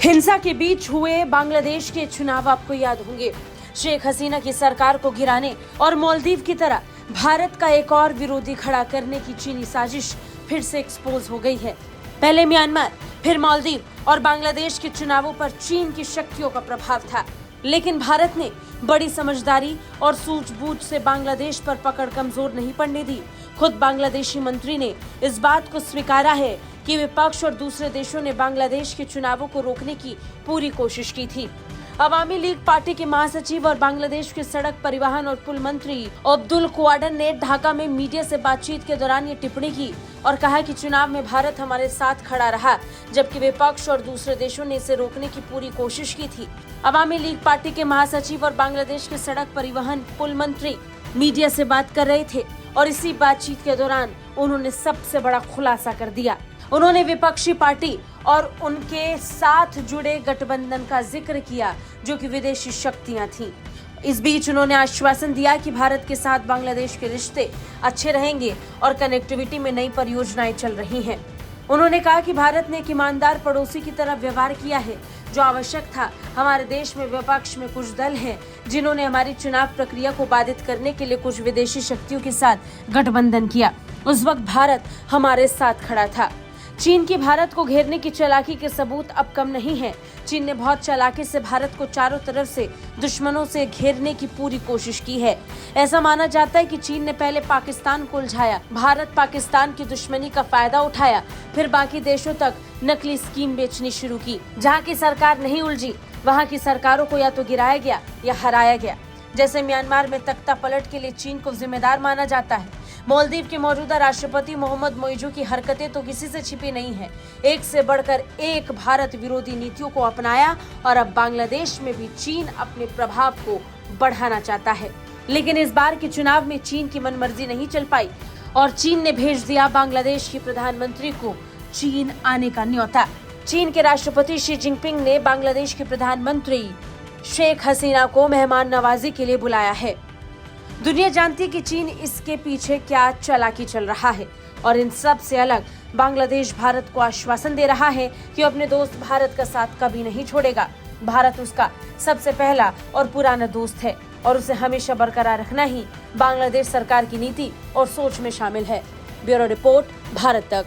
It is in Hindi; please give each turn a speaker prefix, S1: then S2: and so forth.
S1: हिंसा के बीच हुए बांग्लादेश के चुनाव आपको याद होंगे। शेख हसीना की सरकार को गिराने और मालदीव की तरह भारत का एक और विरोधी खड़ा करने की चीनी साजिश फिर से एक्सपोज हो गई है। पहले म्यांमार, फिर मालदीव और बांग्लादेश के चुनावों पर चीन की शक्तियों का प्रभाव था, लेकिन भारत ने बड़ी समझदारी और सूझबूझ से बांग्लादेश पर पकड़ कमजोर नहीं पड़ने दी। खुद बांग्लादेशी मंत्री ने इस बात को स्वीकारा है कि विपक्ष और दूसरे देशों ने बांग्लादेश के चुनावों को रोकने की पूरी कोशिश की थी। अवामी लीग पार्टी के महासचिव और बांग्लादेश के सड़क परिवहन और पुल मंत्री अब्दुल क्वाडर ने ढाका में मीडिया से बातचीत के दौरान ये टिप्पणी की और कहा कि चुनाव में भारत हमारे साथ खड़ा रहा, जबकि विपक्ष और दूसरे देशों ने इसे रोकने की पूरी कोशिश की थी। अवामी लीग पार्टी के महासचिव और बांग्लादेश के सड़क परिवहन पुल मंत्री मीडिया से बात कर रहे थे और इसी बातचीत के दौरान उन्होंने सबसे बड़ा खुलासा कर दिया। उन्होंने विपक्षी पार्टी और उनके साथ जुड़े गठबंधन का जिक्र किया, जो कि विदेशी शक्तियां थीं। इस बीच उन्होंने आश्वासन दिया कि भारत के साथ बांग्लादेश के रिश्ते अच्छे रहेंगे और कनेक्टिविटी में नई परियोजनाएं चल रही हैं। उन्होंने कहा कि भारत ने एक ईमानदार पड़ोसी की तरह व्यवहार किया है, जो आवश्यक था। हमारे देश में विपक्ष में कुछ दल हैं जिन्होंने हमारी चुनाव प्रक्रिया को बाधित करने के लिए कुछ विदेशी शक्तियों के साथ गठबंधन किया। उस वक्त भारत हमारे साथ खड़ा था। चीन की भारत को घेरने की चालाकी के सबूत अब कम नहीं है। चीन ने बहुत चालाकी से भारत को चारों तरफ से दुश्मनों से घेरने की पूरी कोशिश की है। ऐसा माना जाता है कि चीन ने पहले पाकिस्तान को उलझाया, भारत पाकिस्तान की दुश्मनी का फायदा उठाया, फिर बाकी देशों तक नकली स्कीम बेचनी शुरू की। जहाँ की सरकार नहीं उलझी, वहाँ की सरकारों को या तो गिराया गया या हराया गया। जैसे म्यांमार में तख्ता पलट के लिए चीन को जिम्मेदार माना जाता है। मालदीव के मौजूदा राष्ट्रपति मोहम्मद मोइजू की हरकतें तो किसी से छिपी नहीं है। एक से बढ़कर एक भारत विरोधी नीतियों को अपनाया और अब बांग्लादेश में भी चीन अपने प्रभाव को बढ़ाना चाहता है। लेकिन इस बार के चुनाव में चीन की मनमर्जी नहीं चल पाई और चीन ने भेज दिया बांग्लादेश की प्रधानमंत्री को चीन आने का न्योता। चीन के राष्ट्रपति शी जिनपिंग ने बांग्लादेश के प्रधानमंत्री शेख हसीना को मेहमान नवाजी के लिए बुलाया है। दुनिया जानती है कि चीन इसके पीछे क्या चालाकी चल रहा है और इन सब से अलग बांग्लादेश भारत को आश्वासन दे रहा है कि अपने दोस्त भारत का साथ कभी नहीं छोड़ेगा। भारत उसका सबसे पहला और पुराना दोस्त है और उसे हमेशा बरकरार रखना ही बांग्लादेश सरकार की नीति और सोच में शामिल है। ब्यूरो रिपोर्ट, भारत तक।